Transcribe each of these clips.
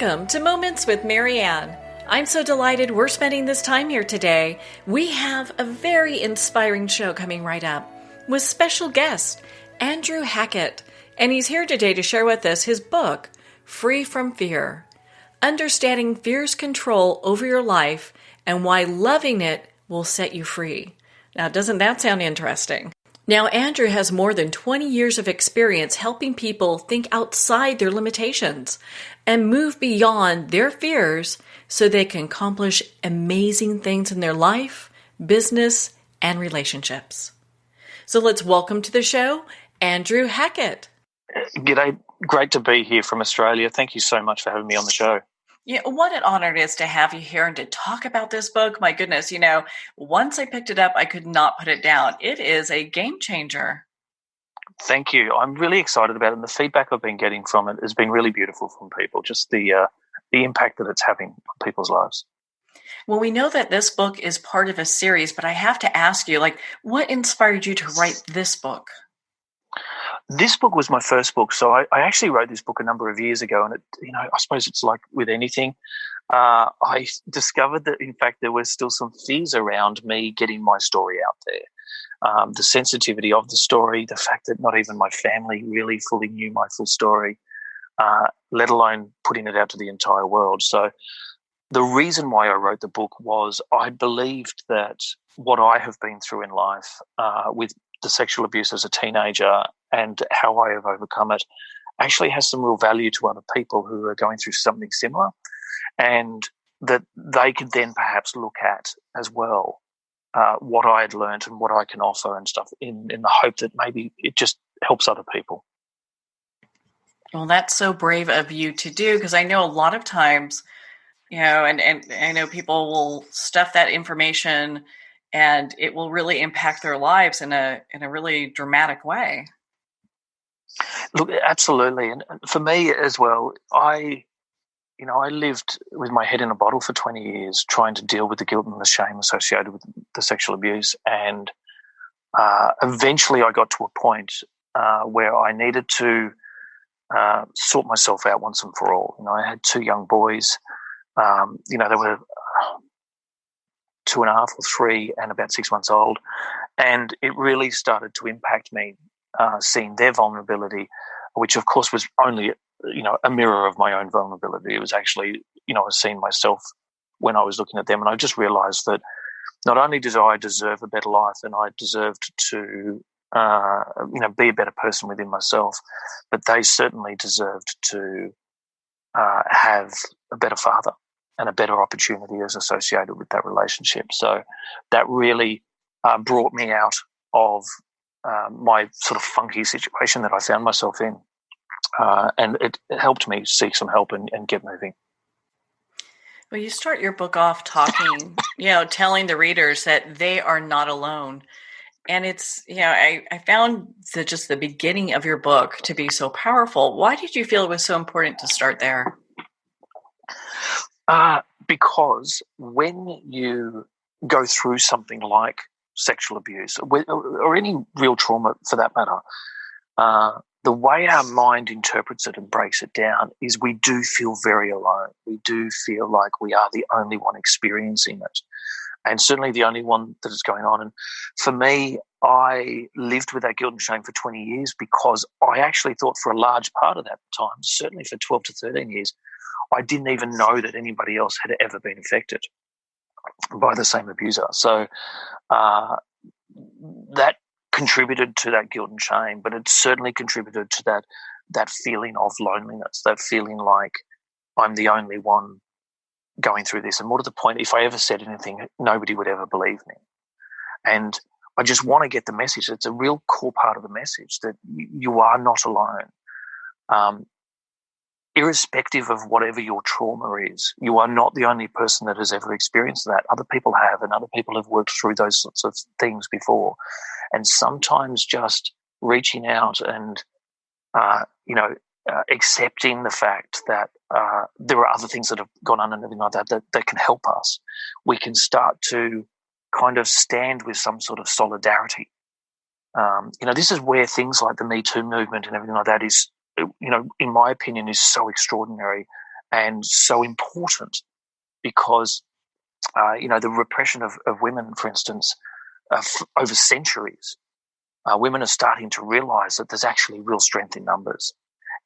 Welcome to Moments with Marianne. I'm so delighted we're spending this time here today. We have a very inspiring show coming right up with special guest Andrew Hackett, and he's here today to share with us his book, Free from Fear, Understanding Fear's Control Over Your Life and Why Loving It Will Set You Free. Now, doesn't that sound interesting? Now, Andrew has more than 20 years of experience helping people think outside their limitations and move beyond their fears so they can accomplish amazing things in their life, business, and relationships. So let's welcome to the show, Andrew Hackett. G'day. Great to be here from Australia. Thank you so much for having me on the show. Yeah, what an honor it is to have you here and to talk about this book. My goodness, once I picked it up, I could not put it down. It is a game changer. Thank you. I'm really excited about it, and the feedback I've been getting from it has been really beautiful from people, just the impact that it's having on people's lives. Well, we know that this book is part of a series, but I have to ask you, what inspired you to write this book? This book was my first book, so I actually wrote this book a number of years ago, and I suppose it's like with anything. I discovered that, in fact, there was still some fears around me getting my story out there. The sensitivity of the story, the fact that not even my family really fully knew my full story, let alone putting it out to the entire world. So the reason why I wrote the book was I believed that what I have been through in life with the sexual abuse as a teenager and how I have overcome it actually has some real value to other people who are going through something similar, and that they could then perhaps look at as well what I had learned and what I can offer and stuff in the hope that maybe it just helps other people. Well, that's so brave of you to do, because I know a lot of times, and I know people will stuff that information and it will really impact their lives in a really dramatic way. Look, absolutely. And for me as well, I lived with my head in a bottle for 20 years trying to deal with the guilt and the shame associated with the sexual abuse. And eventually I got to a point where I needed to sort myself out once and for all. I had two young boys. They were 2.5 or 3 and about 6 months old. And it really started to impact me, seeing their vulnerability, which of course was only, a mirror of my own vulnerability. It was actually, I was seeing myself when I was looking at them. And I just realized that not only did I deserve a better life and I deserved to, be a better person within myself, but they certainly deserved to have a better father and a better opportunity as associated with that relationship. So that really brought me out of my sort of funky situation that I found myself in. And it helped me seek some help and get moving. Well, you start your book off talking, telling the readers that they are not alone. And it's, I found just the beginning of your book to be so powerful. Why did you feel it was so important to start there? Because when you go through something like sexual abuse or any real trauma for that matter, the way our mind interprets it and breaks it down is we do feel very alone. We do feel like we are the only one experiencing it, and certainly the only one that is going on. And for me, I lived with that guilt and shame for 20 years because I actually thought for a large part of that time, certainly for 12 to 13 years, I didn't even know that anybody else had ever been affected by the same abuser. So that contributed to that guilt and shame, but it certainly contributed to that feeling of loneliness, that feeling like I'm the only one going through this. And more to the point, if I ever said anything, nobody would ever believe me. And I just want to get the message. It's a real core part of the message that you are not alone. Irrespective of whatever your trauma is, you are not the only person that has ever experienced that. Other people have, and other people have worked through those sorts of things before. And sometimes just reaching out and, accepting the fact that there are other things that have gone on and everything like that can help us. We can start to kind of stand with some sort of solidarity. This is where things like the Me Too movement and everything like that is, in my opinion, is so extraordinary and so important because, the repression of women, for instance, over centuries, women are starting to realise that there's actually real strength in numbers.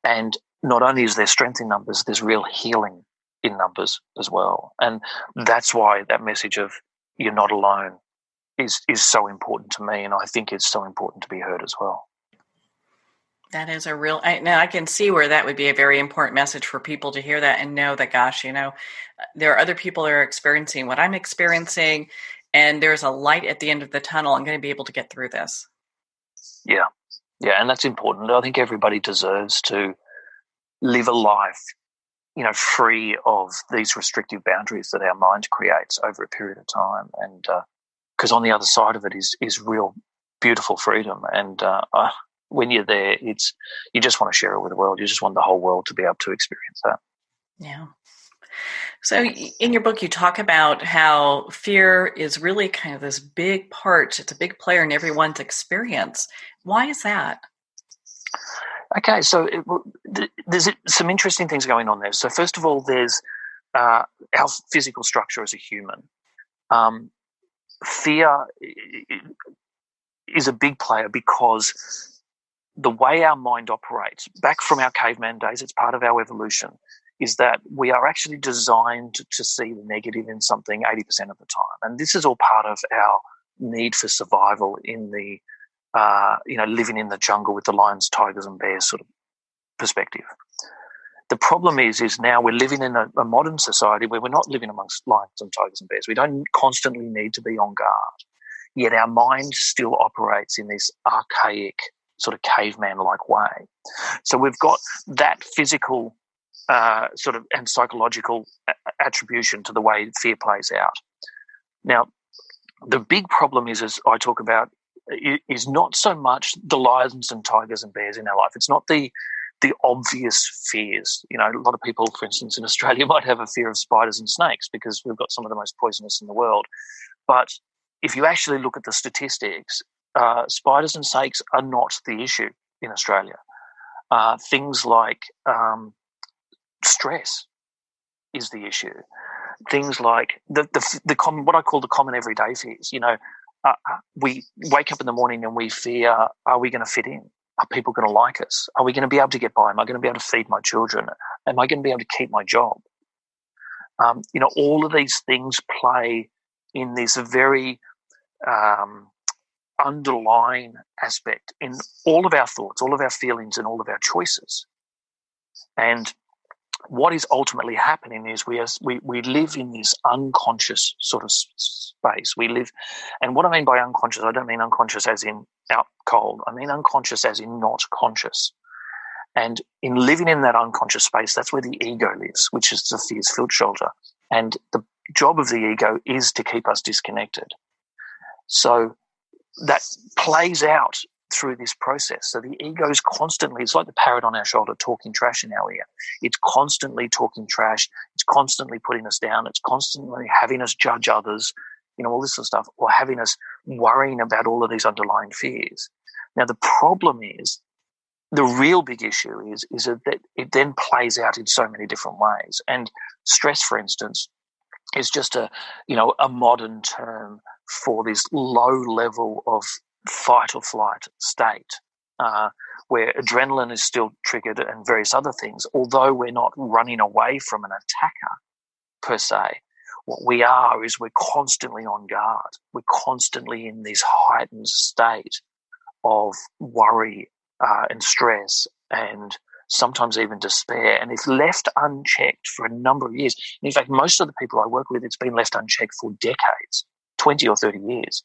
And not only is there strength in numbers, there's real healing in numbers as well. And that's why that message of you're not alone is so important to me, and I think it's so important to be heard as well. That is a real, now I can see where that would be a very important message for people to hear that and know that, gosh, there are other people that are experiencing what I'm experiencing, and there's a light at the end of the tunnel. I'm going to be able to get through this. Yeah. Yeah. And that's important. I think everybody deserves to live a life, free of these restrictive boundaries that our mind creates over a period of time. And because on the other side of it is real beautiful freedom. And when you're there, you just want to share it with the world. You just want the whole world to be able to experience that. Yeah. So in your book, you talk about how fear is really kind of this big part. It's a big player in everyone's experience. Why is that? Okay, so there's some interesting things going on there. So first of all, there's our physical structure as a human. Fear is a big player because the way our mind operates, back from our caveman days, it's part of our evolution, is that we are actually designed to see the negative in something 80% of the time. And this is all part of our need for survival in the, living in the jungle with the lions, tigers and bears sort of perspective. The problem is now we're living in a modern society where we're not living amongst lions and tigers and bears. We don't constantly need to be on guard. Yet our mind still operates in this archaic sort of caveman-like way. So we've got that physical sort of and psychological attribution to the way fear plays out. Now, the big problem is, as I talk about, is not so much the lions and tigers and bears in our life. It's not the obvious fears. A lot of people, for instance, in Australia might have a fear of spiders and snakes because we've got some of the most poisonous in the world. But if you actually look at the statistics, spiders and snakes are not the issue in Australia. Things like stress is the issue. Things like the common, what I call the common everyday fears. We wake up in the morning and we fear: are we going to fit in? Are people going to like us? Are we going to be able to get by? Am I going to be able to feed my children? Am I going to be able to keep my job? All of these things play in this very underlying aspect in all of our thoughts, all of our feelings, and all of our choices. And what is ultimately happening is we live in this unconscious sort of space. We live, and what I mean by unconscious, I don't mean unconscious as in out cold. I mean unconscious as in not conscious. And in living in that unconscious space, that's where the ego lives, which is the fear's field shelter. And the job of the ego is to keep us disconnected. So that plays out through this process. So the ego is constantly, it's like the parrot on our shoulder talking trash in our ear. It's constantly talking trash. It's constantly putting us down. It's constantly having us judge others, all this sort of stuff, or having us worrying about all of these underlying fears. Now, the problem is, the real big issue is that it then plays out in so many different ways. And stress, for instance, is just a modern term for this low level of fight or flight state, where adrenaline is still triggered and various other things. Although we're not running away from an attacker per se, what we are is we're constantly on guard. We're constantly in this heightened state of worry and stress and sometimes even despair. And if left unchecked for a number of years, and in fact, most of the people I work with, it's been left unchecked for decades, 20 or 30 years.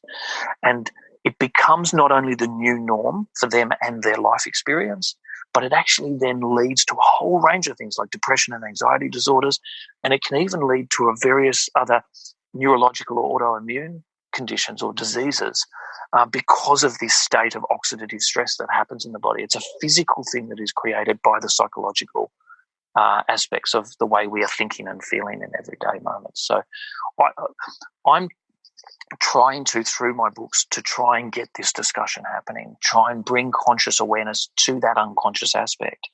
And it becomes not only the new norm for them and their life experience, but it actually then leads to a whole range of things like depression and anxiety disorders. And it can even lead to various other neurological or autoimmune conditions or diseases because of this state of oxidative stress that happens in the body. It's a physical thing that is created by the psychological aspects of the way we are thinking and feeling in everyday moments. So I'm trying to, through my books, to try and get this discussion happening, try and bring conscious awareness to that unconscious aspect.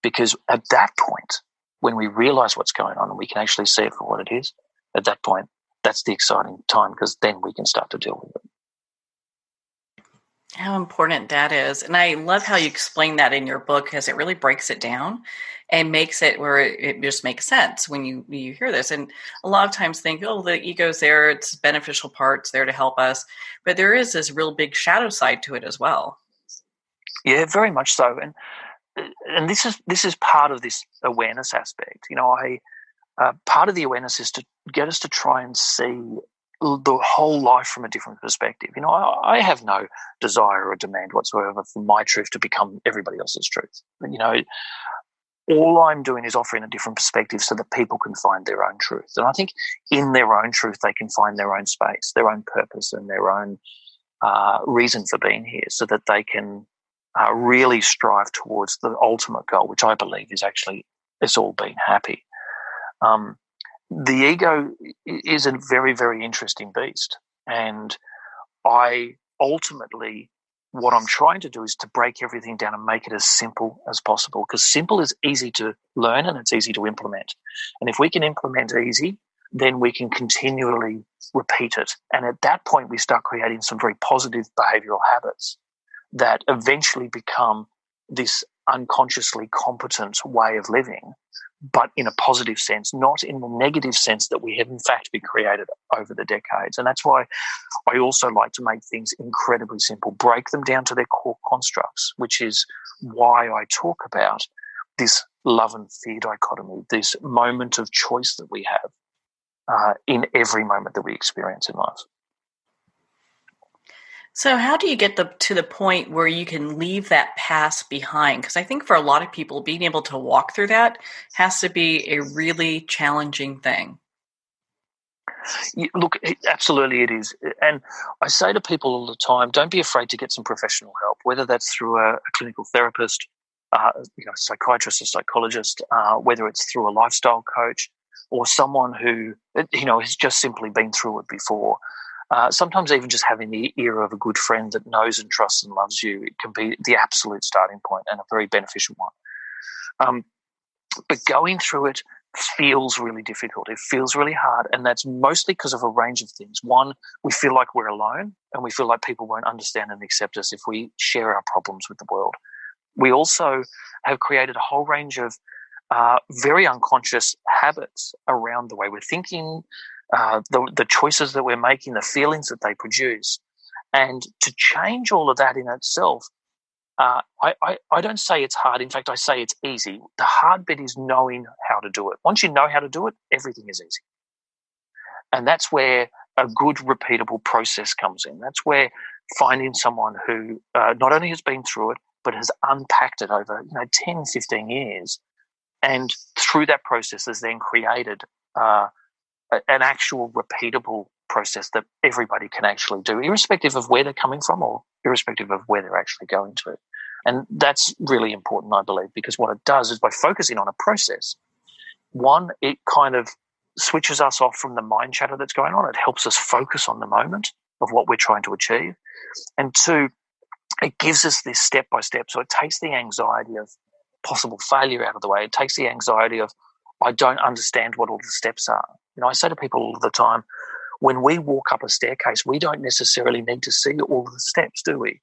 Because at that point, when we realize what's going on and we can actually see it for what it is, at that point, that's the exciting time, because then we can start to deal with it. How important that is. And I love how you explain that in your book, because it really breaks it down and makes it where it just makes sense when you hear this. And a lot of times think, oh, the ego's there, it's beneficial parts there to help us. But there is this real big shadow side to it as well. Yeah, very much so. And this is part of this awareness aspect. Part of the awareness is to get us to try and see the whole life from a different perspective. I have no desire or demand whatsoever for my truth to become everybody else's truth. All I'm doing is offering a different perspective so that people can find their own truth. And I think in their own truth, they can find their own space, their own purpose, and their own reason for being here, so that they can really strive towards the ultimate goal, which I believe is actually us all being happy. The ego is a very, very interesting beast. And what I'm trying to do is to break everything down and make it as simple as possible, because simple is easy to learn and it's easy to implement. And if we can implement easy, then we can continually repeat it. And at that point, we start creating some very positive behavioral habits that eventually become this unconsciously competent way of living, but in a positive sense, not in the negative sense that we have in fact been created over the decades. And that's why I also like to make things incredibly simple, break them down to their core constructs, which is why I talk about this love and fear dichotomy, this moment of choice that we have in every moment that we experience in life. So how do you get to the point where you can leave that past behind? Because I think for a lot of people, being able to walk through that has to be a really challenging thing. Look, absolutely it is. And I say to people all the time, don't be afraid to get some professional help, whether that's through a clinical therapist, psychiatrist or psychologist, whether it's through a lifestyle coach or someone who, has just simply been through it before. Sometimes even just having the ear of a good friend that knows and trusts and loves you, it can be the absolute starting point and a very beneficial one. But going through it feels really difficult. It feels really hard, and that's mostly because of a range of things. One, we feel like we're alone, and we feel like people won't understand and accept us if we share our problems with the world. We also have created a whole range of very unconscious habits around the way we're thinking, the choices that we're making, the feelings that they produce. And to change all of that in itself, I don't say it's hard. In fact, I say it's easy. The hard bit is knowing how to do it. Once you know how to do it, everything is easy. And that's where a good repeatable process comes in. That's where finding someone who not only has been through it, but has unpacked it over 10, 15 years. And through that process has then created an actual repeatable process that everybody can actually do, irrespective of where they're coming from or irrespective of where they're actually going to. And that's really important, I believe, because what it does is by focusing on a process, one, it kind of switches us off from the mind chatter that's going on. It helps us focus on the moment of what we're trying to achieve. And two, it gives us this step by step. So it takes the anxiety of possible failure out of the way. It takes the anxiety of, I don't understand what all the steps are. I say to people all the time, when we walk up a staircase, we don't necessarily need to see all of the steps, do we?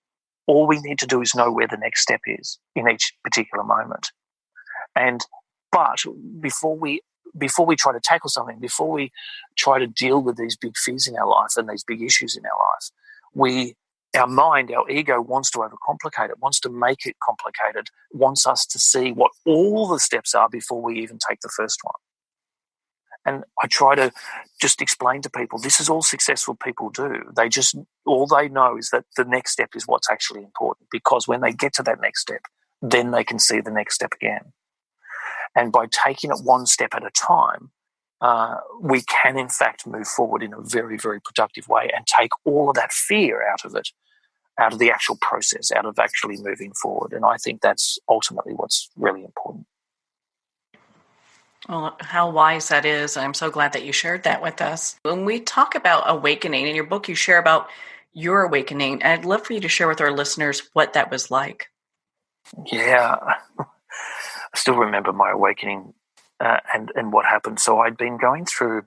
All we need to do is know where the next step is in each particular moment. But before we try to tackle something, before we try to deal with these big fears in our life and these big issues in our life, our mind, our ego wants to overcomplicate it, wants to make it complicated, wants us to see what all the steps are before we even take the first one. And I try to just explain to people, this is all successful people do. All they know is that the next step is what's actually important, because when they get to that next step, then they can see the next step again. And by taking it one step at a time, we can in fact move forward in a very, very productive way and take all of that fear out of it, out of the actual process, out of actually moving forward. And I think that's ultimately what's really important. Well, how wise that is. I'm so glad that you shared that with us. When we talk about awakening, in your book, you share about your awakening. I'd love for you to share with our listeners what that was like. Yeah. I still remember my awakening and what happened. So I'd been going through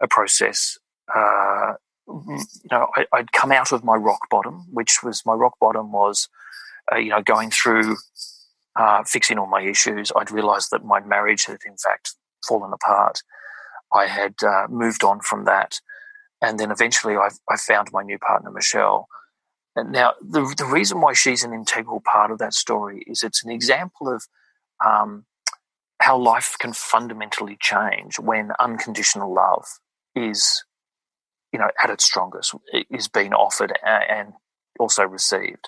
a process. I'd come out of my rock bottom, was going through fixing all my issues. I'd realised that my marriage had in fact fallen apart. I had moved on from that, and then eventually I found my new partner, Michelle. And now the reason why she's an integral part of that story is it's an example of how life can fundamentally change when unconditional love is, at its strongest, is being offered and also received.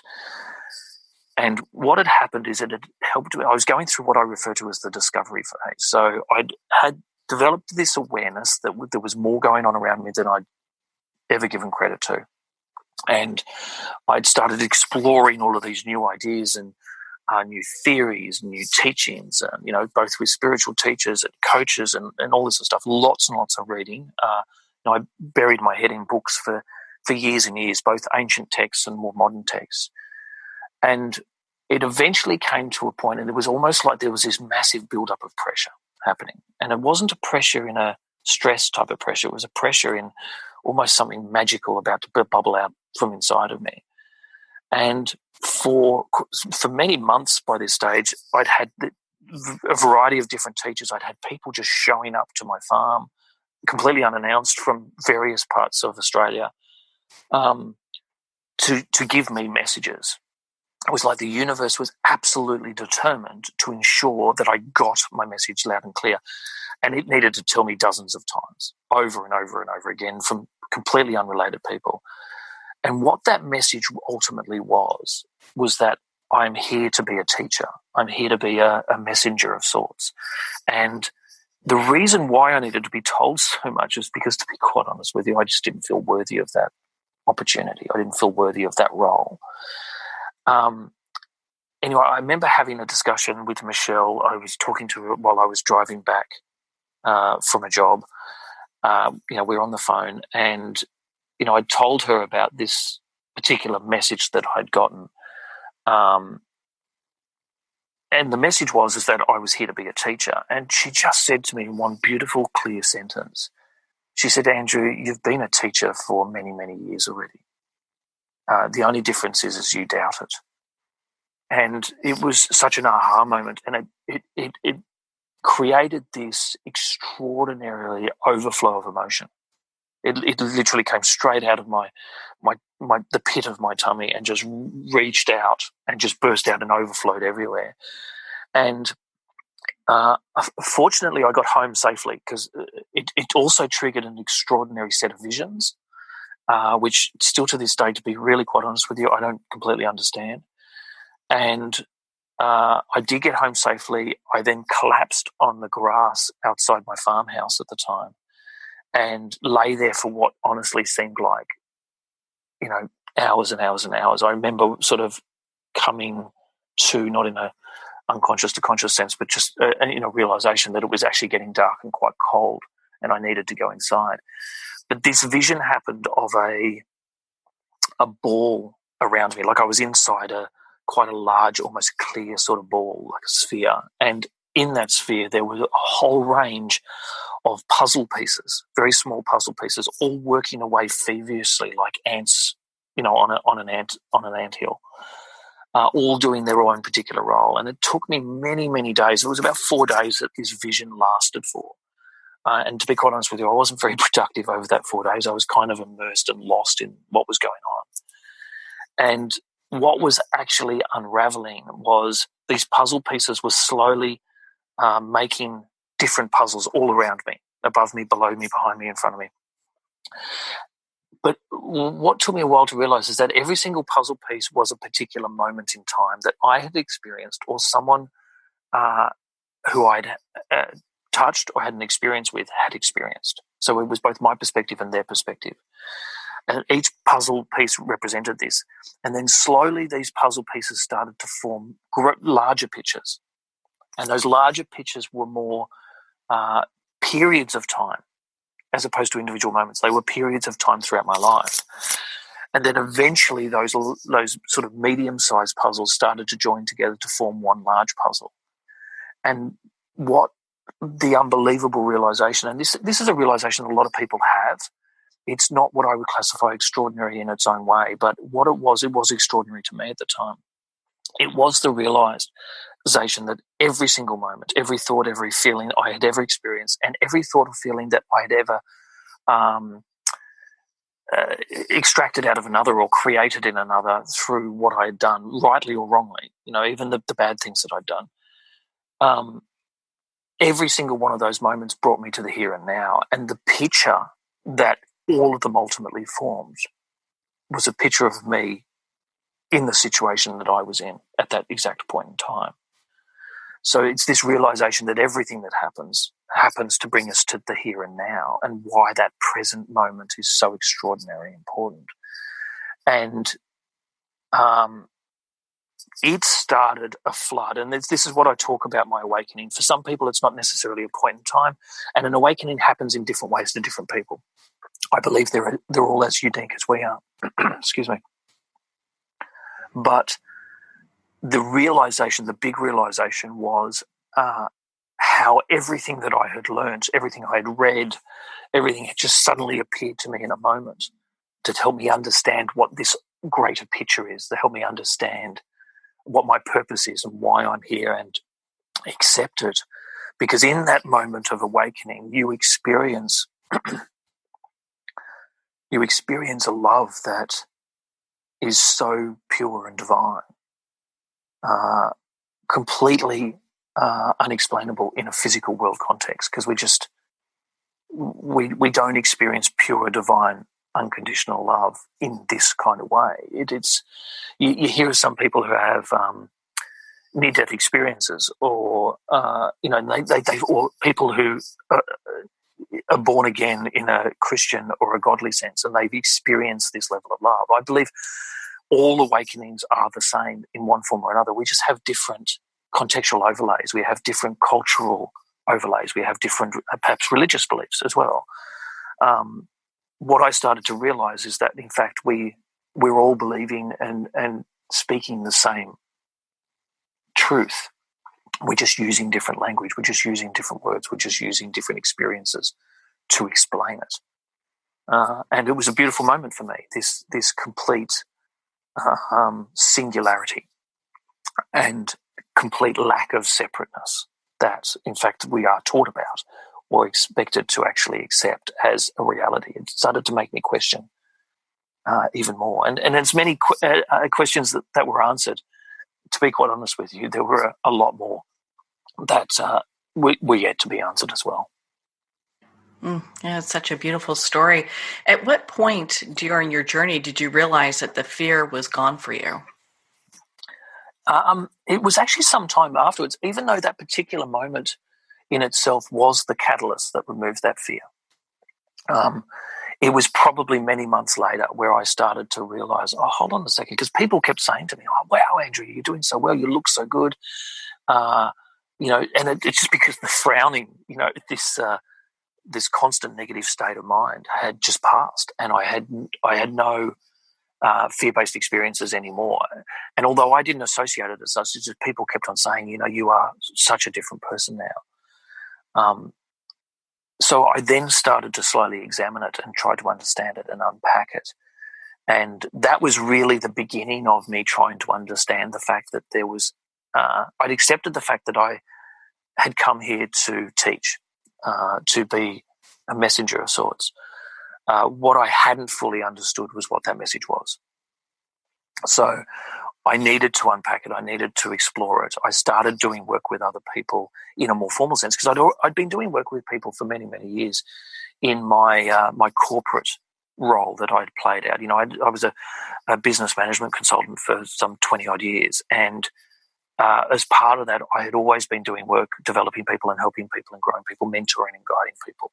And what had happened is it had helped. I was going through what I refer to as the discovery phase. So I had developed this awareness that there was more going on around me than I'd ever given credit to. And I'd started exploring all of these new ideas and new theories, new teachings, both with spiritual teachers and coaches and all this sort of stuff, lots and lots of reading. I buried my head in books for years and years, both ancient texts and more modern texts. And it eventually came to a point, and it was almost like there was this massive buildup of pressure happening. And it wasn't a pressure in a stress type of pressure. It was a pressure in almost something magical about to bubble out from inside of me. And for many months by this stage, I'd had a variety of different teachers. I'd had people just showing up to my farm completely unannounced from various parts of Australia to give me messages. It was like the universe was absolutely determined to ensure that I got my message loud and clear. And it needed to tell me dozens of times, over and over and over again, from completely unrelated people. And what that message ultimately was that I'm here to be a teacher. I'm here to be a messenger of sorts. And the reason why I needed to be told so much is because, to be quite honest with you, I just didn't feel worthy of that opportunity. I didn't feel worthy of that role. Anyway, I remember having a discussion with Michelle. I was talking to her while I was driving back from a job. We were on the phone, and I told her about this particular message that I'd gotten. And the message was that I was here to be a teacher. And she just said to me in one beautiful, clear sentence, she said, "Andrew, you've been a teacher for many, many years already. The only difference is you doubt it." And it was such an aha moment, and it created this extraordinarily overflow of emotion. It literally came straight out of the pit of my tummy and just reached out and just burst out and overflowed everywhere. And fortunately, I got home safely, because it also triggered an extraordinary set of visions, which still to this day, to be really quite honest with you, I don't completely understand. And I did get home safely. I then collapsed on the grass outside my farmhouse at the time and lay there for what honestly seemed like, hours and hours and hours. I remember sort of coming to, not in a unconscious to conscious sense, but just realization that it was actually getting dark and quite cold and I needed to go inside. But this vision happened of a ball around me, like I was inside quite a large, almost clear sort of ball, like a sphere. And in that sphere, there was a whole range of puzzle pieces, very small puzzle pieces, all working away feverishly like ants, on an anthill, all doing their own particular role. And it took me many, many days. It was about 4 days that this vision lasted for. And to be quite honest with you, I wasn't very productive over that 4 days. I was kind of immersed and lost in what was going on. And what was actually unraveling was these puzzle pieces were slowly making different puzzles all around me, above me, below me, behind me, in front of me. But what took me a while to realize is that every single puzzle piece was a particular moment in time that I had experienced, or someone who I'd touched or had an experience with had experienced. So it was both my perspective and their perspective. And each puzzle piece represented this. And then slowly these puzzle pieces started to form larger pictures. And those larger pictures were more periods of time as opposed to individual moments. They were periods of time throughout my life. And then eventually those sort of medium-sized puzzles started to join together to form one large puzzle. And what the unbelievable realization, and this is a realization that a lot of people have. It's not what I would classify extraordinary in its own way, but what it was extraordinary to me at the time. It was the realization that every single moment, every thought, every feeling I had ever experienced, and every thought or feeling that I had ever extracted out of another or created in another through what I had done, rightly or wrongly, even the bad things that I'd done, every single one of those moments brought me to the here and now. And the picture that all of them ultimately formed was a picture of me in the situation that I was in at that exact point in time. So it's this realization that everything that happens to bring us to the here and now, and why that present moment is so extraordinarily important. And it started a flood, and this is what I talk about my awakening. For some people, it's not necessarily a point in time, and an awakening happens in different ways to different people. I believe they're all as unique as we are. Excuse me. But the realization, the big realization was how everything that I had learned, everything I had read, everything had just suddenly appeared to me in a moment to help me understand what this greater picture is, to help me understand what my purpose is and why I'm here, and accept it. Because in that moment of awakening, you experience a love that is so pure and divine, completely unexplainable in a physical world context, because we don't experience pure, divine, unconditional love in this kind of way. You hear of some people who have near-death experiences, or or people who are born again in a Christian or a godly sense, and they've experienced this level of love. I believe all awakenings are the same in one form or another. We just have different contextual overlays. We have different cultural overlays. We have different, perhaps, religious beliefs as well. What I started to realize is that, in fact, we're all believing and speaking the same truth. We're just using different language. We're just using different words. We're just using different experiences to explain it. And it was a beautiful moment for me, this complete singularity and complete lack of separateness that, in fact, we are taught about or expected to actually accept as a reality. It started to make me question even more. And as many questions that were answered, to be quite honest with you, there were a lot more that were yet to be answered as well. Yeah, it's such a beautiful story. At what point during your journey did you realize that the fear was gone for you? It was actually some time afterwards, even though that particular moment in itself was the catalyst that removed that fear. It was probably many months later where I started to realize, oh, hold on a second, because people kept saying to me, oh, wow, Andrew, you're doing so well, you look so good. And it's just because the frowning, this constant negative state of mind had just passed, and I had no fear-based experiences anymore. And although I didn't associate it as such, it's just people kept on saying, you are such a different person now. So I then started to slowly examine it and try to understand it and unpack it. And that was really the beginning of me trying to understand the fact that there was, I'd accepted the fact that I had come here to teach, to be a messenger of sorts. What I hadn't fully understood was what that message was. So I needed to unpack it. I needed to explore it. I started doing work with other people in a more formal sense, because I'd been doing work with people for many, many years in my my corporate role that I'd played out. I was a business management consultant for some 20-odd years, and as part of that, I had always been doing work, developing people and helping people and growing people, mentoring and guiding people,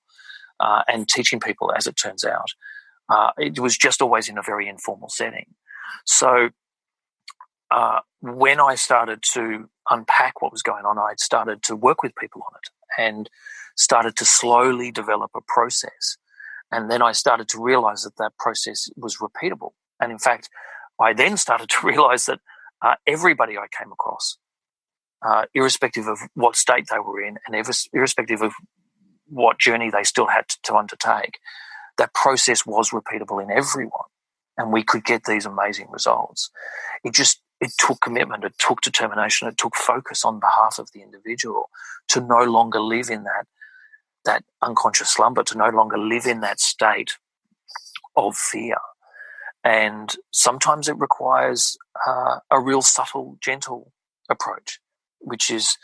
and teaching people, as it turns out. It was just always in a very informal setting. So when I started to unpack what was going on, I started to work with people on it and started to slowly develop a process. And then I started to realize that process was repeatable. And in fact, I then started to realize that everybody I came across irrespective of what state they were in and irrespective of what journey they still had to undertake, that process was repeatable in everyone, and we could get these amazing results. It took commitment, it took determination, it took focus on behalf of the individual to no longer live in that unconscious slumber, to no longer live in that state of fear. And sometimes it requires a real subtle, gentle approach, which is,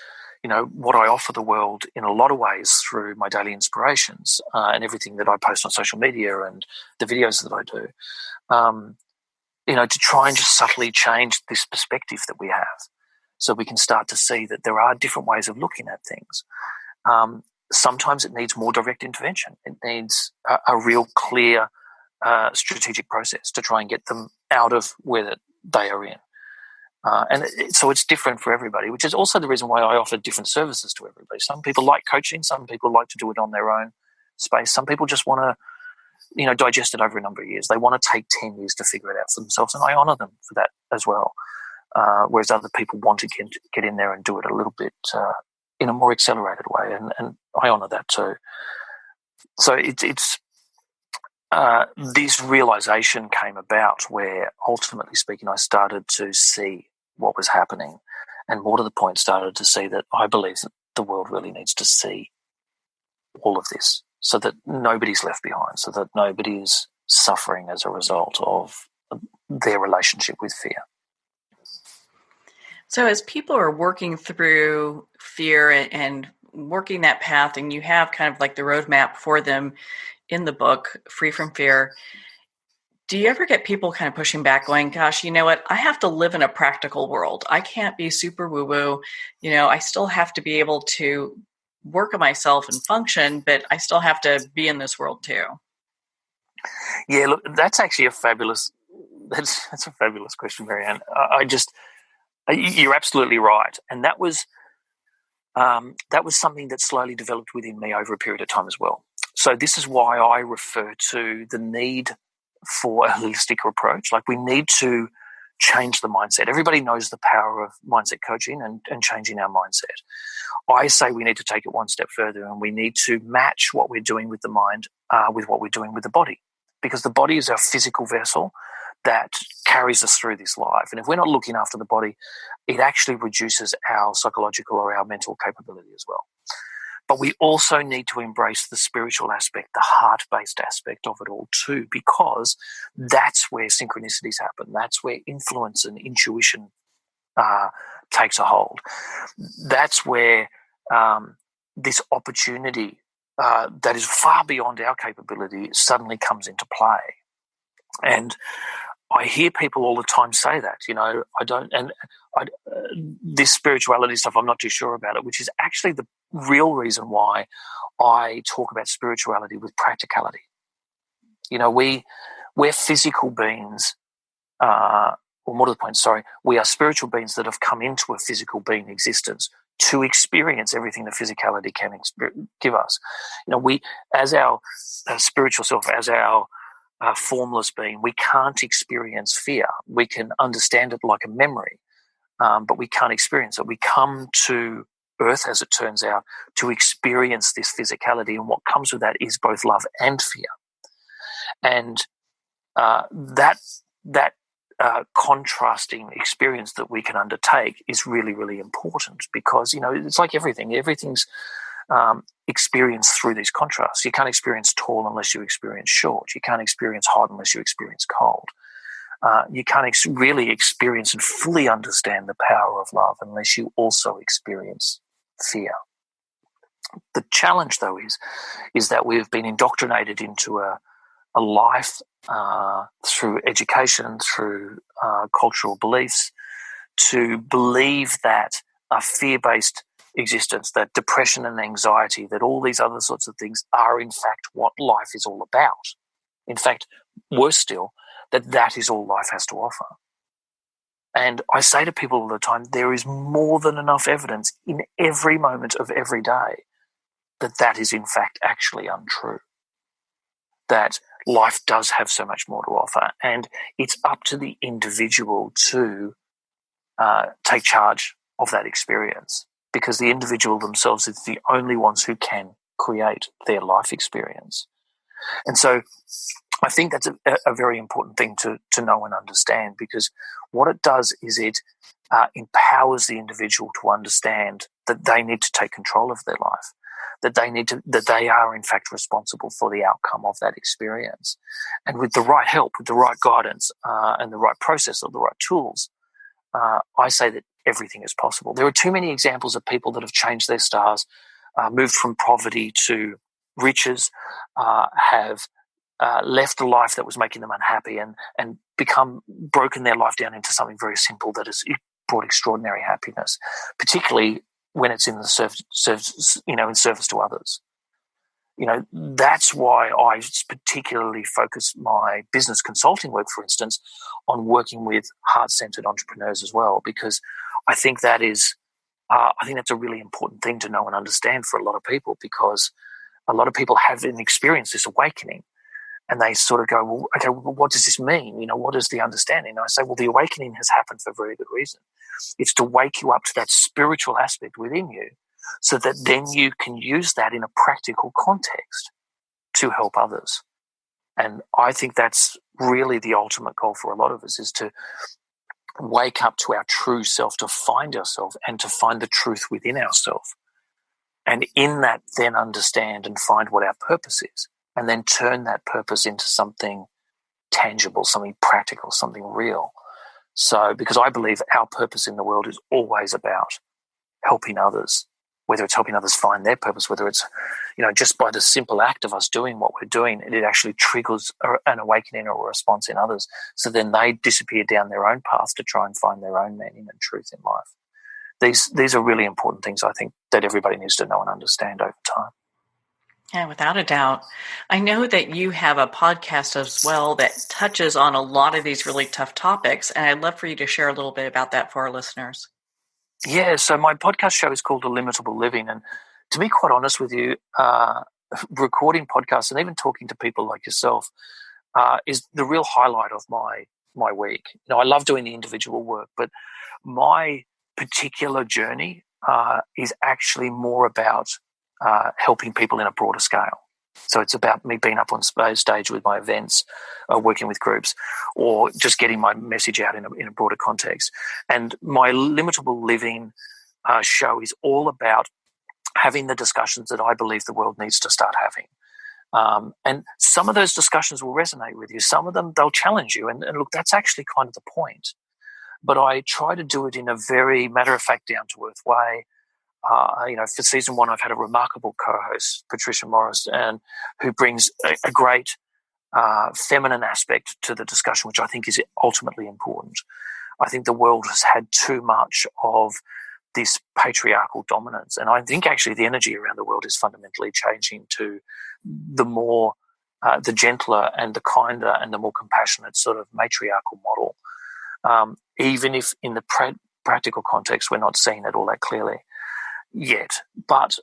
what I offer the world in a lot of ways through my daily inspirations and everything that I post on social media and the videos that I do. To try and just subtly change this perspective that we have, so we can start to see that there are different ways of looking at things. Sometimes it needs more direct intervention. It needs a real clear strategic process to try and get them out of where they are in. So it's different for everybody, which is also the reason why I offer different services to everybody. Some people like coaching, some people like to do it on their own space. Some people just want to, digest it over a number of years. They want to take 10 years to figure it out for themselves, and I honour them for that as well. Whereas other people want to get in there and do it a little bit in a more accelerated way, and I honour that too. So it's this realisation came about where, ultimately speaking, I started to see what was happening, and more to the point, started to see that I believe that the world really needs to see all of this, so that nobody's left behind, so that nobody is suffering as a result of their relationship with fear. So as people are working through fear and working that path, and you have kind of like the roadmap for them in the book, Free from Fear, do you ever get people kind of pushing back going, gosh, you know what, I have to live in a practical world. I can't be super woo-woo. I still have to be able to work on myself and function, but I still have to be in this world too. Yeah, look, that's actually a fabulous question, Marianne. You're absolutely right. And that was something that slowly developed within me over a period of time as well. So this is why I refer to the need for a holistic approach. Like, we need to change the mindset. Everybody knows the power of mindset coaching and changing our mindset. I say we need to take it one step further, and we need to match what we're doing with the mind with what we're doing with the body, because the body is our physical vessel that carries us through this life. And if we're not looking after the body, it actually reduces our psychological or our mental capability as well. But we also need to embrace the spiritual aspect, the heart-based aspect of it all too, because that's where synchronicities happen. That's where influence and intuition takes a hold. That's where this opportunity that is far beyond our capability suddenly comes into play. And I hear people all the time say that, this spirituality stuff, I'm not too sure about it, which is actually the real reason why I talk about spirituality with practicality. We're physical beings, or more to the point, we are spiritual beings that have come into a physical being existence to experience everything that physicality can give us. We, as our spiritual self, as our formless being, we can't experience fear. We can understand it like a memory, but we can't experience it. We come to Earth, as it turns out, to experience this physicality, and what comes with that is both love and fear. And that contrasting experience that we can undertake is really, really important, because it's like everything. Everything's experienced through these contrasts. You can't experience tall unless you experience short. You can't experience hot unless you experience cold. You can't really experience and fully understand the power of love unless you also experience fear. The challenge, though, is that we've been indoctrinated into a life through education, through cultural beliefs, to believe that a fear-based existence, that depression and anxiety, that all these other sorts of things are in fact what life is all about. In fact, worse still, that is all life has to offer. And I say to people all the time, there is more than enough evidence in every moment of every day that is in fact actually untrue. That life does have so much more to offer, and it's up to the individual to take charge of that experience, because the individual themselves is the only ones who can create their life experience. And so I think that's a very important thing to know and understand, because what it does is it empowers the individual to understand that they need to take control of their life, that they are in fact responsible for the outcome of that experience. And with the right help, with the right guidance, and the right process or the right tools, I say that everything is possible. There are too many examples of people that have changed their stars, moved from poverty to riches, have left a life that was making them unhappy and broken their life down into something very simple that has brought extraordinary happiness, particularly when it's in the in service to others. That's why I particularly focus my business consulting work, for instance, on working with heart-centered entrepreneurs as well, because I think that's a really important thing to know and understand for a lot of people, because a lot of people haven't experienced this awakening, and they sort of go, well, okay, well, what does this mean? What is the understanding? And I say, well, the awakening has happened for a very good reason. It's to wake you up to that spiritual aspect within you, so that then you can use that in a practical context to help others. And I think that's really the ultimate goal for a lot of us, is to wake up to our true self, to find ourselves and to find the truth within ourselves. And in that, then understand and find what our purpose is, and then turn that purpose into something tangible, something practical, something real. So, because I believe our purpose in the world is always about helping others, whether it's helping others find their purpose, whether it's, just by the simple act of us doing what we're doing, it actually triggers an awakening or a response in others. So then they disappear down their own path to try and find their own meaning and truth in life. These are really important things, I think, that everybody needs to know and understand over time. Yeah, without a doubt. I know that you have a podcast as well that touches on a lot of these really tough topics, and I'd love for you to share a little bit about that for our listeners. Yeah, so my podcast show is called Illimitable Living, and to be quite honest with you, recording podcasts and even talking to people like yourself is the real highlight of my week. I love doing the individual work, but my particular journey is actually more about helping people in a broader scale. So it's about me being up on stage with my events, working with groups, or just getting my message out in a broader context. And my Limitable Living show is all about having the discussions that I believe the world needs to start having. And some of those discussions will resonate with you. Some of them, they'll challenge you. And look, that's actually kind of the point. But I try to do it in a very matter-of-fact, down-to-earth way. For season 1, I've had a remarkable co-host, Patricia Morris, and who brings a great feminine aspect to the discussion, which I think is ultimately important. I think the world has had too much of this patriarchal dominance, and I think actually the energy around the world is fundamentally changing to the more, the gentler and the kinder and the more compassionate sort of matriarchal model, even if in the practical context we're not seeing it all that clearly yet. But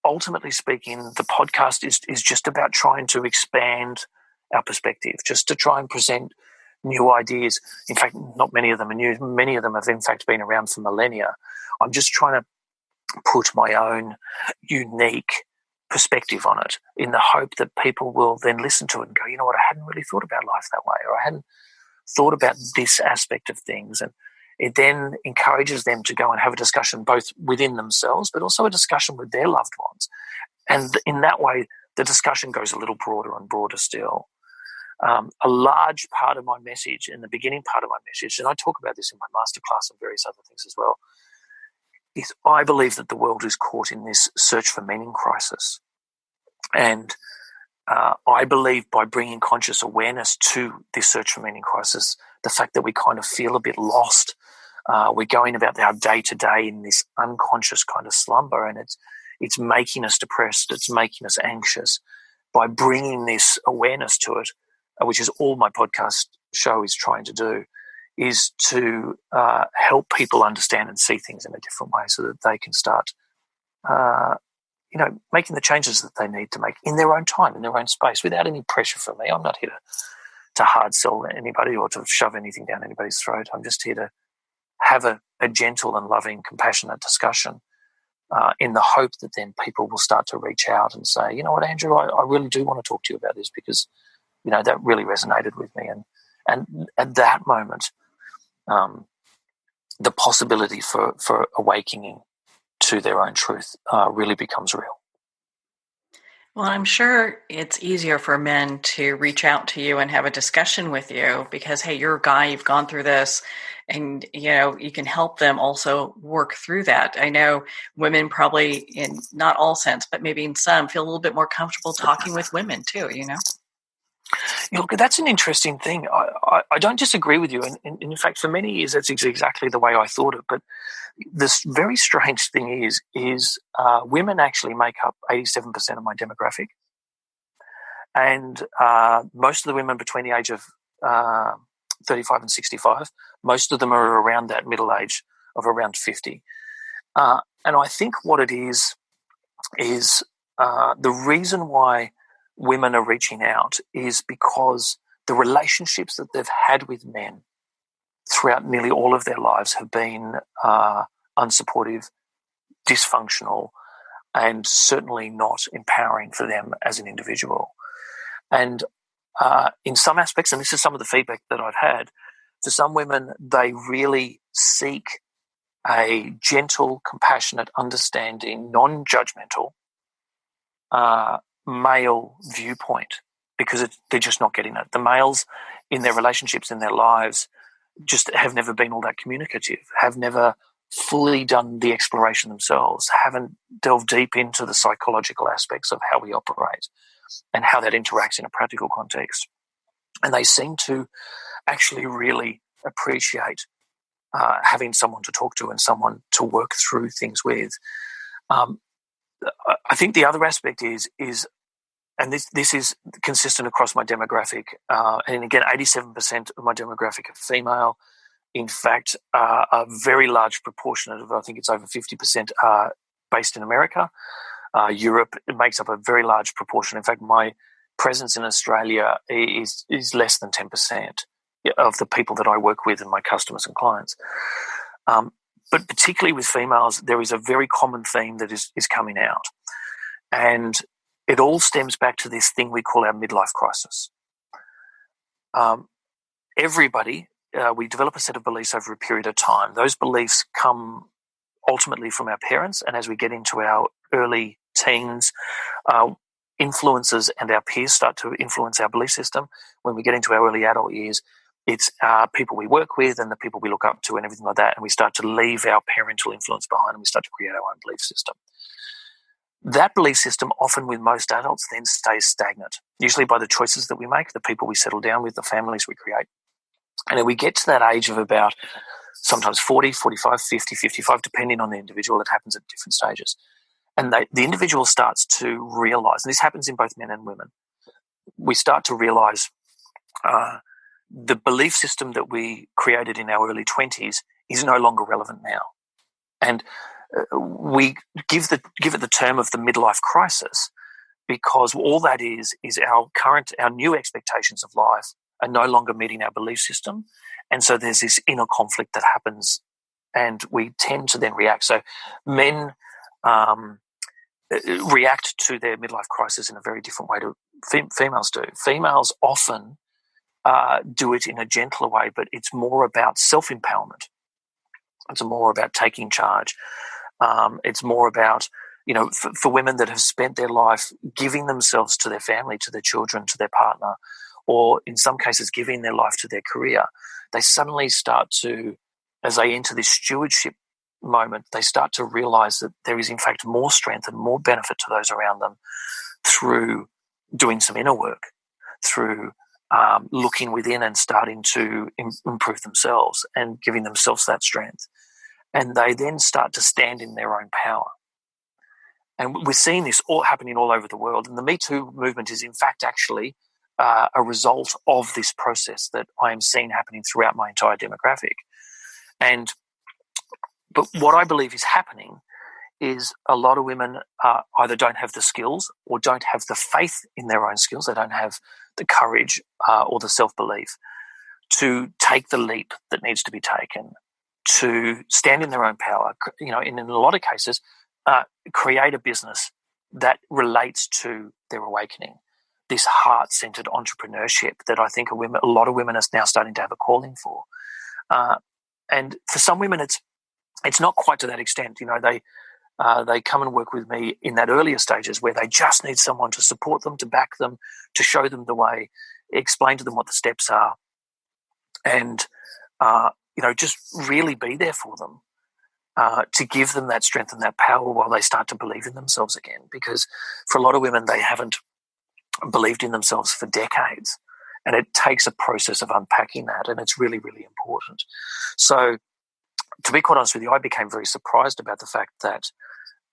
ultimately speaking, the podcast is just about trying to expand our perspective, just to try and present new ideas. In fact, not many of them are new. Many of them have in fact been around for millennia. I'm just trying to put my own unique perspective on it, in the hope that people will then listen to it and go, you know what, I hadn't really thought about life that way, or I hadn't thought about this aspect of things. And it then encourages them to go and have a discussion both within themselves, but also a discussion with their loved ones. And in that way, the discussion goes a little broader and broader still. A large part of my message, in the beginning part of my message, and I talk about this in my masterclass and various other things as well, is I believe that the world is caught in this search for meaning crisis. And I believe by bringing conscious awareness to this search for meaning crisis, the fact that we kind of feel a bit lost, we're going about our day-to-day in this unconscious kind of slumber, and it's making us depressed, it's making us anxious. By bringing this awareness to it, which is all my podcast show is trying to do, is to help people understand and see things in a different way, so that they can start making the changes that they need to make in their own time, in their own space, without any pressure from me. I'm not here to hard sell anybody or to shove anything down anybody's throat. I'm just here to have a gentle and loving, compassionate discussion in the hope that then people will start to reach out and say, you know what, Andrew, I really do want to talk to you about this because, you know, that really resonated with me. And at that moment, the possibility for awakening to their own truth really becomes real. Well, I'm sure it's easier for men to reach out to you and have a discussion with you because, hey, you're a guy, you've gone through this, and, you know, you can help them also work through that. I know women probably, in not all sense, but maybe in some, feel a little bit more comfortable talking with women too, you know? Yeah, look, that's an interesting thing. I don't disagree with you. And in fact, for many years, that's exactly the way I thought it. But this very strange thing is women actually make up 87% of my demographic. And most of the women between the age of 35 and 65, most of them are around that middle age of around 50. And I think what it is the reason why women are reaching out is because the relationships that they've had with men throughout nearly all of their lives have been unsupportive, dysfunctional, and certainly not empowering for them as an individual. And in some aspects, and this is some of the feedback that I've had, for some women, they really seek a gentle, compassionate, understanding, non-judgmental male viewpoint because they're just not getting it. The males in their relationships, in their lives, just have never been all that communicative, have never fully done the exploration themselves, haven't delved deep into the psychological aspects of how we operate and how that interacts in a practical context. And they seem to actually really appreciate having someone to talk to and someone to work through things with. I think the other aspect is and this is consistent across my demographic, and again, 87% of my demographic are female. In fact, a very large proportion of, I think it's over 50%, are based in America. Europe, it makes up a very large proportion. In fact, my presence in Australia is less than 10% of the people that I work with and my customers and clients. But particularly with females, there is a very common theme that is coming out. And it all stems back to this thing we call our midlife crisis. Everybody, we develop a set of beliefs over a period of time. Those beliefs come ultimately from our parents, and as we get into our early teens, influences and our peers start to influence our belief system. When we get into our early adult years, it's people we work with and the people we look up to and everything like that, and we start to leave our parental influence behind and we start to create our own belief system. That belief system, often with most adults, then stays stagnant, usually by the choices that we make, the people we settle down with, the families we create. And then we get to that age of about sometimes 40, 45, 50, 55, depending on the individual. It happens at different stages. And the individual starts to realize, and this happens in both men and women, we start to realize the belief system that we created in our early 20s is no longer relevant now. And we give it the term of the midlife crisis because all that is our new expectations of life are no longer meeting our belief system. And so there's this inner conflict that happens and we tend to then react. So men react to their midlife crisis in a very different way to females do. Females often do it in a gentler way, but it's more about self-empowerment. It's more about taking charge. It's more about, for women that have spent their life giving themselves to their family, to their children, to their partner, or in some cases giving their life to their career, they suddenly start to, as they enter this stewardship moment, they start to realize that there is in fact more strength and more benefit to those around them through doing some inner work, through looking within and starting to improve themselves and giving themselves that strength. And they then start to stand in their own power. And we're seeing this all happening all over the world. And the Me Too movement is in fact actually a result of this process that I am seeing happening throughout my entire demographic. But what I believe is happening is a lot of women either don't have the skills or don't have the faith in their own skills. They don't have the courage or the self-belief to take the leap that needs to be taken to stand in their own power, you know, in a lot of cases, create a business that relates to their awakening. This heart-centered entrepreneurship that I think a lot of women are now starting to have a calling for. And for some women, it's not quite to that extent. You know, they come and work with me in that earlier stages where they just need someone to support them, to back them, to show them the way, explain to them what the steps are, and you know, just really be there for them, to give them that strength and that power while they start to believe in themselves again. Because for a lot of women, they haven't believed in themselves for decades, and it takes a process of unpacking that, and it's really, really important. So, to be quite honest with you, I became very surprised about the fact that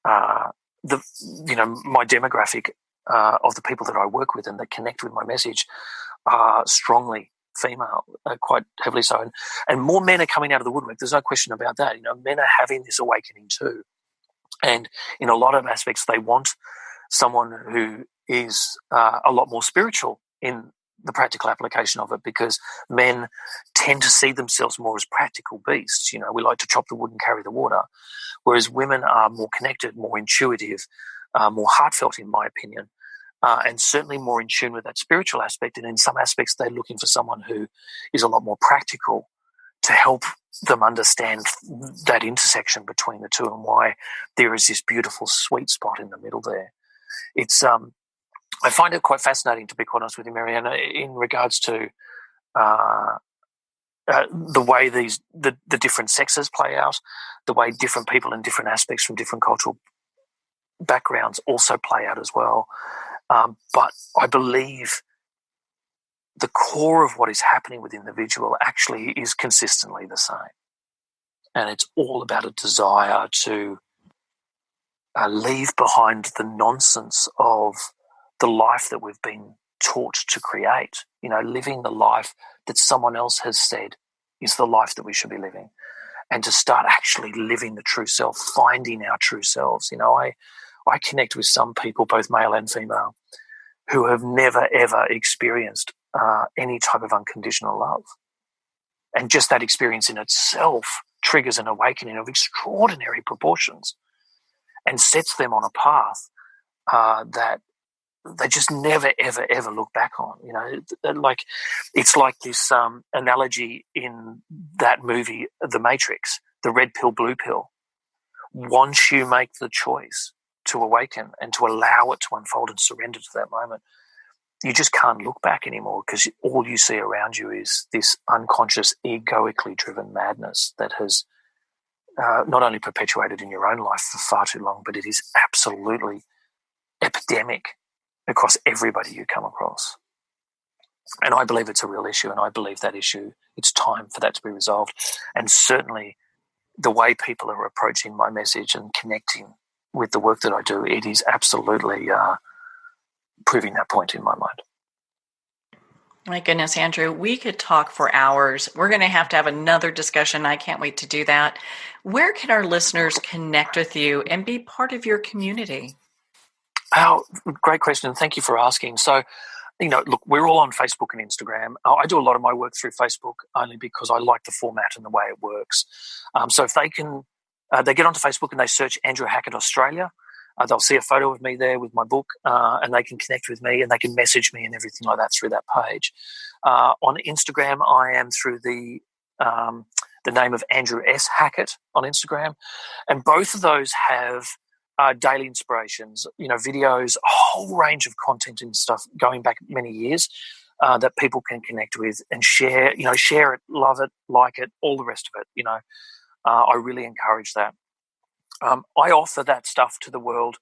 my demographic of the people that I work with and that connect with my message are strongly female, quite heavily so, and more men are coming out of the woodwork. There's no question about that. You know, men are having this awakening too, and in a lot of aspects, they want someone who is a lot more spiritual in the practical application of it, because men tend to see themselves more as practical beasts. You know, we like to chop the wood and carry the water, whereas women are more connected, more intuitive, more heartfelt, in my opinion, and certainly more in tune with that spiritual aspect. And in some aspects, they're looking for someone who is a lot more practical to help them understand that intersection between the two and why there is this beautiful sweet spot in the middle there. It's I find it quite fascinating, to be quite honest with you, Marianne, in regards to the way the different sexes play out, the way different people in different aspects from different cultural backgrounds also play out as well. But I believe the core of what is happening with the individual actually is consistently the same. And it's all about a desire to leave behind the nonsense of the life that we've been taught to create, you know, living the life that someone else has said is the life that we should be living, and to start actually living the true self, finding our true selves. You know, I connect with some people, both male and female, who have never, ever experienced any type of unconditional love. And just that experience in itself triggers an awakening of extraordinary proportions and sets them on a path that they just never, ever, ever look back on. You know, like it's like this analogy in that movie, The Matrix, the red pill, blue pill. Once you make the choice to awaken and to allow it to unfold and surrender to that moment, you just can't look back anymore, because all you see around you is this unconscious, egoically driven madness that has not only perpetuated in your own life for far too long, but it is absolutely epidemic across everybody you come across. And I believe it's a real issue, and I believe that issue, it's time for that to be resolved. And certainly the way people are approaching my message and connecting with the work that I do, it is absolutely proving that point in my mind. My goodness, Andrew, we could talk for hours. We're going to have another discussion. I can't wait to do that. Where can our listeners connect with you and be part of your community? Oh, great question. Thank you for asking. So, you know, look, we're all on Facebook and Instagram. I do a lot of my work through Facebook only because I like the format and the way it works. So if they can, they get onto Facebook and they search Andrew Hackett Australia. They'll see a photo of me there with my book, and they can connect with me and they can message me and everything like that through that page. On Instagram, I am through the name of Andrew S. Hackett on Instagram. And both of those have daily inspirations, you know, videos, a whole range of content and stuff going back many years that people can connect with and share, you know, share it, love it, like it, all the rest of it. You know, I really encourage that. I offer that stuff to the world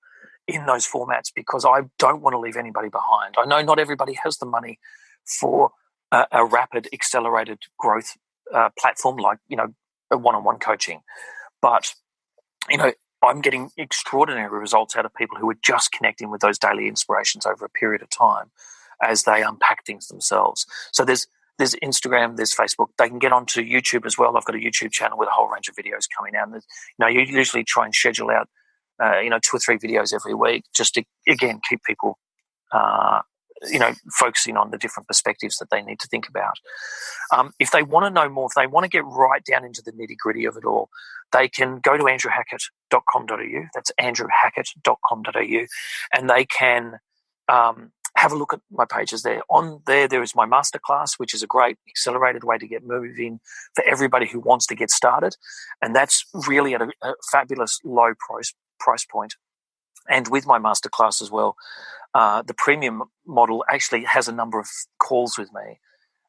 in those formats because I don't want to leave anybody behind. I know not everybody has the money for a rapid, accelerated growth platform like, you know, a one-on-one coaching. But, you know, I'm getting extraordinary results out of people who are just connecting with those daily inspirations over a period of time as they unpack things themselves. So there's Instagram, there's Facebook. They can get onto YouTube as well. I've got a YouTube channel with a whole range of videos coming out. And, you know, you usually try and schedule out, 2 or 3 videos every week just to, again, keep people focusing on the different perspectives that they need to think about. If they want to know more, if they want to get right down into the nitty-gritty of it all, they can go to andrewhackett.com.au. That's andrewhackett.com.au, and they can have a look at my pages there. On there is my masterclass, which is a great accelerated way to get moving for everybody who wants to get started, and that's really at a fabulous low price point. And with my masterclass as well, the premium model actually has a number of calls with me,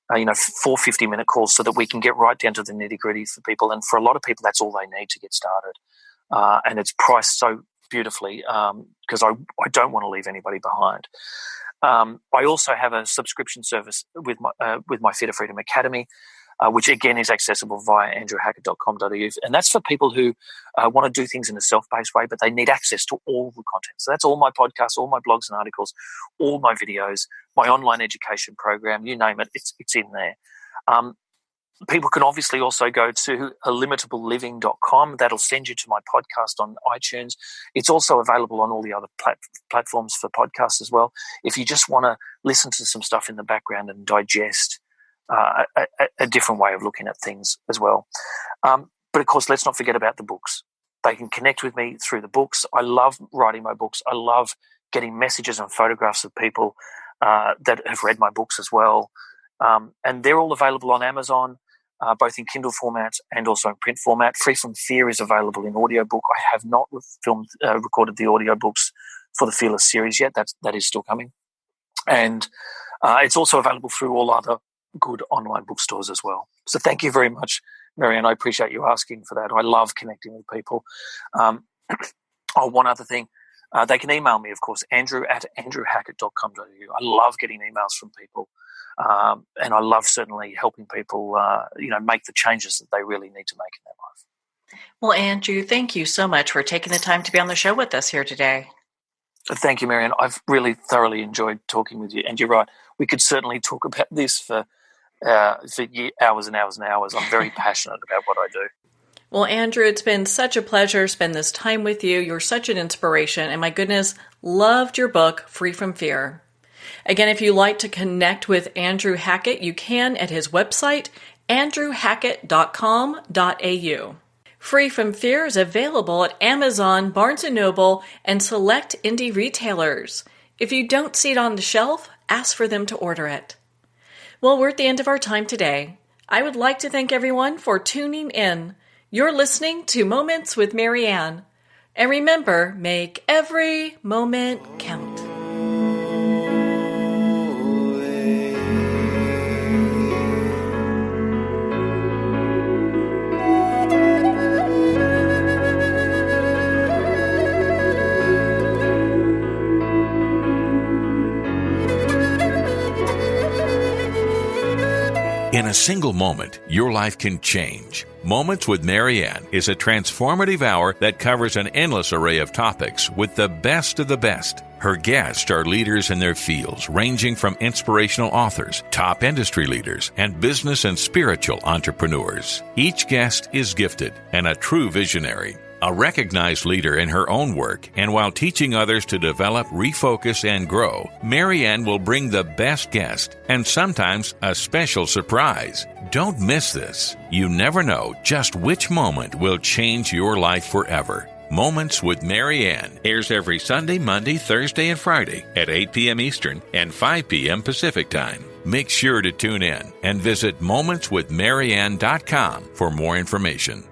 4 50-minute calls, so that we can get right down to the nitty-gritty for people. And for a lot of people, that's all they need to get started. And it's priced so beautifully because I don't want to leave anybody behind. I also have a subscription service with my Fitter Freedom Academy, which again is accessible via andrewhackett.com.au. And that's for people who want to do things in a self-paced way, but they need access to all the content. So that's all my podcasts, all my blogs and articles, all my videos, my online education program, you name it, it's in there. People can obviously also go to illimitableliving.com. That'll send you to my podcast on iTunes. It's also available on all the other platforms for podcasts as well. If you just want to listen to some stuff in the background and digest a different way of looking at things as well. But of course, let's not forget about the books. They can connect with me through the books. I love writing my books. I love getting messages and photographs of people that have read my books as well. And they're all available on Amazon, both in Kindle format and also in print format. Free from Fear is available in audiobook. I have not recorded the audiobooks for the Fearless series yet. That is still coming. And it's also available through all other good online bookstores as well. So thank you very much, Marianne. I appreciate you asking for that. I love connecting with people. One other thing. They can email me, of course, andrew@andrewhackett.com.au. I love getting emails from people. And I love certainly helping people, make the changes that they really need to make in their life. Well, Andrew, thank you so much for taking the time to be on the show with us here today. Thank you, Marianne. I've really thoroughly enjoyed talking with you. And you're right, we could certainly talk about this for hours and hours and hours. I'm very passionate about what I do. Well, Andrew, it's been such a pleasure to spend this time with you. You're such an inspiration. And my goodness, loved your book, Free from Fear. Again, if you'd like to connect with Andrew Hackett, you can at his website, andrewhackett.com.au. Free from Fear is available at Amazon, Barnes & Noble, and select indie retailers. If you don't see it on the shelf, ask for them to order it. Well, we're at the end of our time today. I would like to thank everyone for tuning in. You're listening to Moments with Marianne. And remember, make every moment count. In a single moment, your life can change. Moments with Marianne is a transformative hour that covers an endless array of topics with the best of the best. Her guests are leaders in their fields, ranging from inspirational authors, top industry leaders, and business and spiritual entrepreneurs. Each guest is gifted and a true visionary. A recognized leader in her own work, and while teaching others to develop, refocus, and grow, Marianne will bring the best guest and sometimes a special surprise. Don't miss this. You never know just which moment will change your life forever. Moments with Marianne airs every Sunday, Monday, Thursday, and Friday at 8 p.m. Eastern and 5 p.m. Pacific Time. Make sure to tune in and visit momentswithmarianne.com for more information.